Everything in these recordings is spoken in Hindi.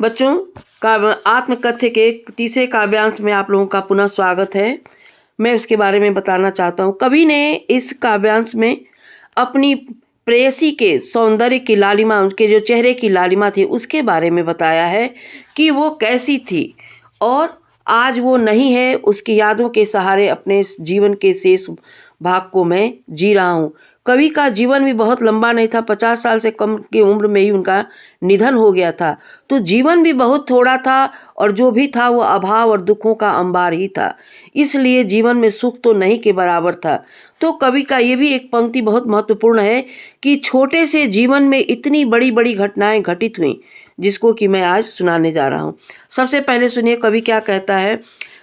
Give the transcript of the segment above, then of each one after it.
बच्चों, काव्य आत्मकथ्य के तीसरे काव्यांश में आप लोगों का पुनः स्वागत है। मैं उसके बारे में बताना चाहता हूँ। कवि ने इस काव्यांश में अपनी प्रेयसी के सौंदर्य की लालिमा, उसके जो चेहरे की लालिमा थी, उसके बारे में बताया है कि वो कैसी थी और आज वो नहीं है। उसकी यादों के सहारे अपने जीवन के शेष भाग को मैं जी रहा हूँ। कवि का जीवन भी बहुत लंबा नहीं था। 50 साल से कम की उम्र में ही उनका निधन हो गया था। तो जीवन भी बहुत थोड़ा था और जो भी था वो अभाव और दुखों का अंबार ही था। इसलिए जीवन में सुख तो नहीं के बराबर था। तो कवि का ये भी एक पंक्ति बहुत महत्वपूर्ण है कि छोटे से जीवन में इतनी बड़ी बड़ी घटनाएं घटित हुई, जिसको कि मैं आज सुनाने जा रहा हूँ। सबसे पहले सुनिए कवि क्या कहता है।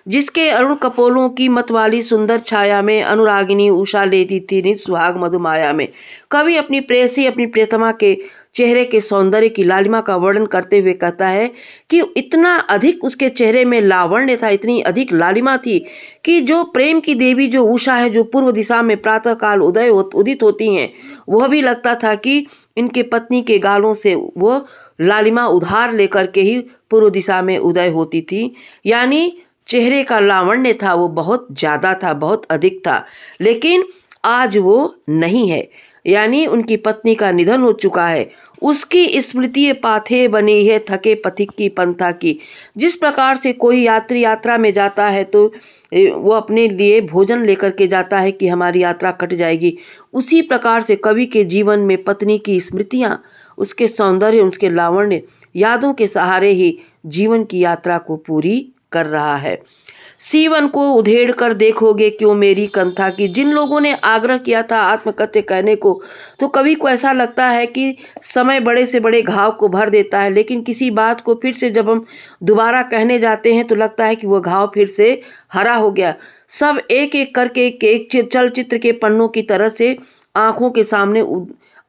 जिसके अरुण कपोलों की मतवाली सुंदर छाया में अनुरागिनी उषा लेती थी निज सुहाग मधुमाया में। कवि अपनी प्रेयसी, अपनी प्रियतमा के चेहरे के सौंदर्य की लालिमा का वर्णन करते हुए कहता है कि इतना अधिक उसके चेहरे में लावण्य था, इतनी अधिक लालिमा थी कि जो प्रेम की देवी जो उषा है, जो पूर्व दिशा में प्रातः काल उदित होती हैं, वह भी लगता था कि इनके पत्नी के गालों से वो लालिमा उधार लेकर के ही पूर्व दिशा में उदय होती थी। यानी चेहरे का लावण्य था वो बहुत ज्यादा था, बहुत अधिक था। लेकिन आज वो नहीं है, यानी उनकी पत्नी का निधन हो चुका है। उसकी स्मृति पाथे बनी है थके पथिक की पंथा की। जिस प्रकार से कोई यात्री यात्रा में जाता है तो वो अपने लिए भोजन लेकर के जाता है कि हमारी यात्रा कट जाएगी, उसी प्रकार से कवि के जीवन में पत्नी की स्मृतियां, उसके सौंदर्य, उसके लावण्य, यादों के सहारे ही जीवन की यात्रा को पूरी कर रहा है। सीवन को उधेड़ कर देखोगे क्यों मेरी कंथा की। जिन लोगों ने आग्रह किया था आत्मकथ्य कहने को, तो कवि को ऐसा लगता है कि समय बड़े से बड़े घाव को भर देता है, लेकिन किसी बात को फिर से जब हम दोबारा कहने जाते हैं तो लगता है कि वह घाव फिर से हरा हो गया। सब एक एक करके एक चलचित्र के पन्नों की तरह से आंखों के सामने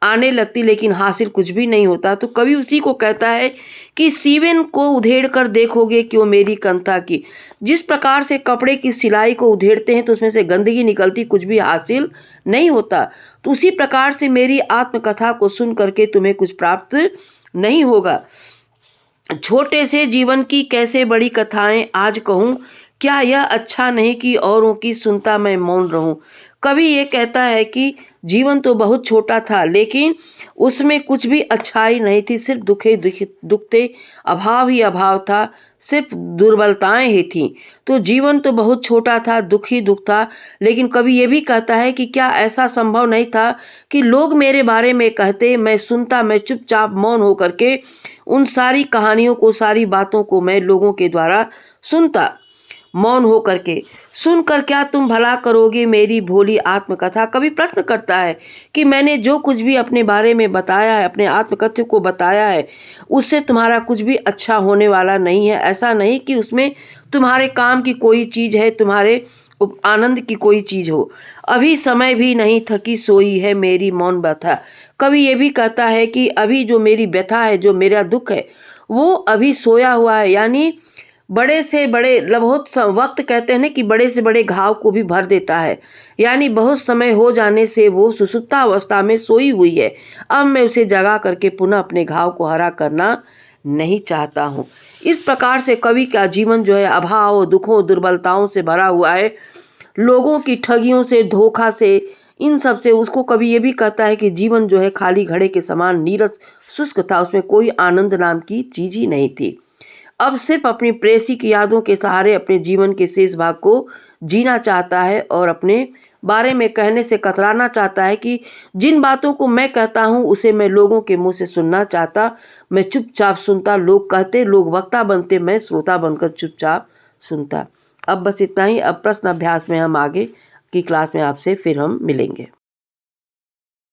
आने लगती, लेकिन हासिल कुछ भी नहीं होता। तो कवि उसी को कहता है कि सीवन को उधेड़ कर देखोगे क्यों मेरी कंथा की। जिस प्रकार से कपड़े की सिलाई को उधेड़ते हैं तो उसमें से गंदगी निकलती, कुछ भी हासिल नहीं होता, तो उसी प्रकार से मेरी आत्मकथा को सुन करके तुम्हें कुछ प्राप्त नहीं होगा। छोटे से जीवन की कैसे बड़ी कथाएं आज कहूं, क्या यह अच्छा नहीं कि औरों की सुनता मैं मौन रहूं। कवि ये कहता है कि जीवन तो बहुत छोटा था, लेकिन उसमें कुछ भी अच्छाई नहीं थी, सिर्फ दुख थे, अभाव ही अभाव था, सिर्फ दुर्बलताएं ही थीं। तो जीवन तो बहुत छोटा था, दुख ही दुख था। लेकिन कवि ये भी कहता है कि क्या ऐसा संभव नहीं था कि लोग मेरे बारे में कहते, मैं सुनता, मैं चुपचाप मौन होकर के उन सारी कहानियों को, सारी बातों को मैं लोगों के द्वारा सुनता, मौन हो करके। सुनकर क्या तुम भला करोगे मेरी भोली आत्मकथा। कवि प्रश्न करता है कि मैंने जो कुछ भी अपने बारे में बताया है, अपने आत्मकथ्य को बताया है, उससे तुम्हारा कुछ भी अच्छा होने वाला नहीं है। ऐसा नहीं कि उसमें तुम्हारे काम की कोई चीज है, तुम्हारे आनंद की कोई चीज हो। अभी समय भी नहीं थकी सोई है मेरी मौन व्यथा। कवि ये भी कहता है कि अभी जो मेरी व्यथा है, जो मेरा दुख है, वो अभी सोया हुआ है। यानी बड़े से बड़े बहुत वक्त कहते हैं ना कि बड़े से बड़े घाव को भी भर देता है। यानी बहुत समय हो जाने से वो सुसुप्ता अवस्था में सोई हुई है। अब मैं उसे जगा करके पुनः अपने घाव को हरा करना नहीं चाहता हूँ। इस प्रकार से कवि का जीवन जो है अभाव, दुखों, दुर्बलताओं से भरा हुआ है। लोगों की ठगियों से, धोखा से, इन सब से उसको कवि ये भी कहता है कि जीवन जो है खाली घड़े के समान नीरस शुष्क था, उसमें कोई आनंद नाम की चीज ही नहीं थी। अब सिर्फ अपनी प्रेयसी की यादों के सहारे अपने जीवन के शेष भाग को जीना चाहता है और अपने बारे में कहने से कतराना चाहता है कि जिन बातों को मैं कहता हूं उसे मैं लोगों के मुंह से सुनना चाहता। मैं चुपचाप सुनता, लोग कहते, लोग वक्ता बनते, मैं श्रोता बनकर चुपचाप सुनता। अब बस इतना ही। अब प्रश्न अभ्यास में हम आगे की क्लास में आपसे फिर हम मिलेंगे।